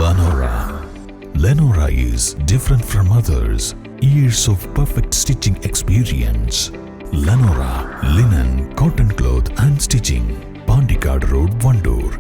Lenora. Lenora is different from others. Years of perfect stitching experience. Lenora, linen, cotton cloth and stitching. Pandikad Road, Vandoor.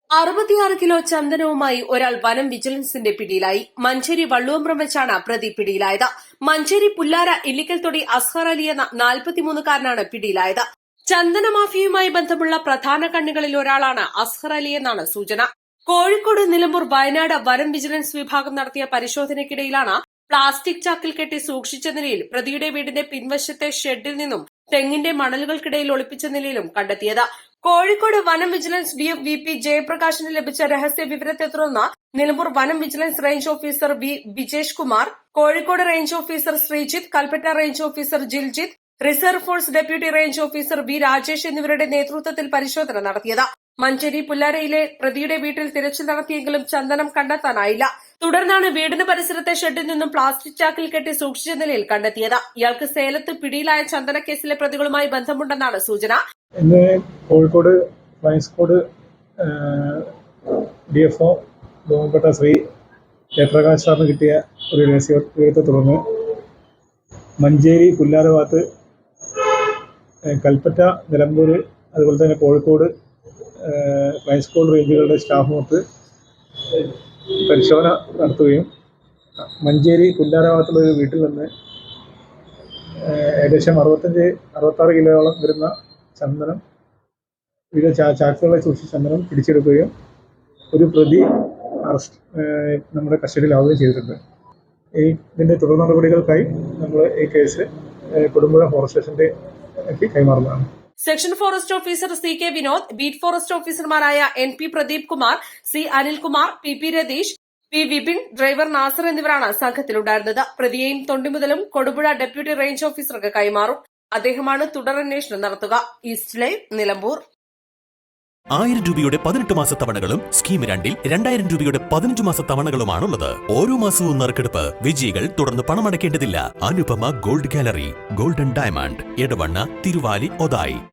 66 kilo ചന്ദനവുമായി ഒരാൾ വനം വിജിലൻസിന്റെ പിടിയിലായി. മഞ്ചേരി വള്ളുവമ്പ്രം വെച്ചാണ് പ്രതി പിടിയിലായത്. മഞ്ചേരി പുല്ലാര ഇല്ലിക്കൽത്തൊടി അസ്ഹർ അലി എന്ന 43-കാരനാണ് പിടിയിലായത്. ചന്ദന മാഫിയയുമായി ബന്ധമുള്ള പ്രധാന കണ്ണികളിൽ ഒരാളാണ് അസ്ഹർ അലി എന്നാണ് സൂചന. കോഴിക്കോട്, നിലമ്പൂർ, വയനാട് വനം വിജിലൻസ് വിഭാഗം നടത്തിയ പരിശോധനയ്ക്കിടയിലാണ് പ്ലാസ്റ്റിക് ചാക്കിൽ കെട്ടി സൂക്ഷിച്ച നിലയിൽ പ്രതിയുടെ വീടിന്റെ പിൻവശത്തെ ഷെഡിൽ നിന്നും തെങ്ങിന്റെ മണലുകൾക്കിടയിൽ ഒളിപ്പിച്ച നിലയിലും കണ്ടെത്തിയത്. കോഴിക്കോട് വനം വിജിലൻസ് DF VP ജയപ്രകാശിന് ലഭിച്ച രഹസ്യ വിവരത്തെ തുടർന്ന് നിലമ്പൂർ വനം vigilance range officer V Vijesh Kumar, Kozhikode range officer Sreejith, Kalpetta range officer Jiljith, reserve force deputy range officer V Rajesh എന്നിവരുടെ നേതൃത്വത്തിൽ പരിശോധന നടത്തിയത്. മഞ്ചേരി പുല്ലാരയിലെ പ്രതിയുടെ വീട്ടിൽ തിരച്ചിൽ നടത്തിയെങ്കിലും ചന്ദനം കണ്ടെത്താനായില്ല. തുടർന്നാണ് വീടിന് പരിസരത്തെ ഷെഡിൽ നിന്നും പ്ലാസ്റ്റിക് ചാക്കിൽ കെട്ടി സൂക്ഷിച്ച നിലയിൽ കണ്ടെത്തിയത്. ഇയാൾക്ക് സേലത്ത് പിടിയിലായ ചന്ദന കേസിലെ പ്രതികളുമായി ബന്ധമുണ്ടെന്നാണ് സൂചന. ഇന്ന് കോഴിക്കോട് ഫ്ലൈസ്കോഡ് DFO ബഹുമാനപ്പെട്ട ശ്രീ ജയപ്രകാശ് സാറിന് കിട്ടിയ ഒരു വിവരത്തെ തുടർന്ന് മഞ്ചേരി പുല്ലാര ഭാഗത്ത്, കൽപ്പറ്റ, നിലമ്പൂർ, അതുപോലെ തന്നെ കോഴിക്കോട് ഫ്ലൈസ്കോഡ് റേഞ്ചുകളുടെ സ്റ്റാഫുമൊത്ത് പരിശോധന നടത്തുകയും മഞ്ചേരി പുല്ലാര ഭാഗത്തുള്ള ഒരു വീട്ടിൽ നിന്ന് ഏകദേശം 65-66 കിലോയോളം വരുന്ന ചന്ദനം, വിവിധ ചാക്കുകളെ സൂക്ഷിച്ച ചന്ദനം പിടിച്ചെടുക്കുകയും ഒരു പ്രതി നമ്മുടെ കസ്റ്റഡിയിലാവുകയും ചെയ്തിട്ടുണ്ട്. ഇതിൻ്റെ തുടർ നടപടികൾക്കായി നമ്മൾ ഈ കേസ് കൊടുമ്പുഴ ഫോറസ്റ്റ് സ്റ്റേഷന്റെ കൈമാറുന്നതാണ്. Section forest officer CK Vinod, beat forest ഓഫീസർമാരായ NP Pradeep Kumar, C Anilkumar, PP Ratheesh, P Vipin, driver Nasar എന്നിവരാണ് സംഘത്തിലുണ്ടായിരുന്നത്. പ്രതിയെയും തൊണ്ടിമുതലും കൊടുമ്പുഴ ഡെപ്യൂട്ടി റേഞ്ച് ഓഫീസർക്ക് കൈമാറും. അദ്ദേഹമാണ് തുടരന്വേഷണം നടത്തുക. East live, Nilambur. 1000 രൂപയുടെ 18 മാസ തവണകളും സ്കീം 2-ൽ 2000 രൂപയുടെ 15 മാസ തവണകളുമാണുള്ളത്. ഓരോ മാസവും നറുക്കെടുപ്പ്. വിജയികൾ തുടർന്ന് പണമടയ്ക്കേണ്ടതില്ല. Anupama gold gallery, golden diamond, Edavanna, Thiruvali, Othayi.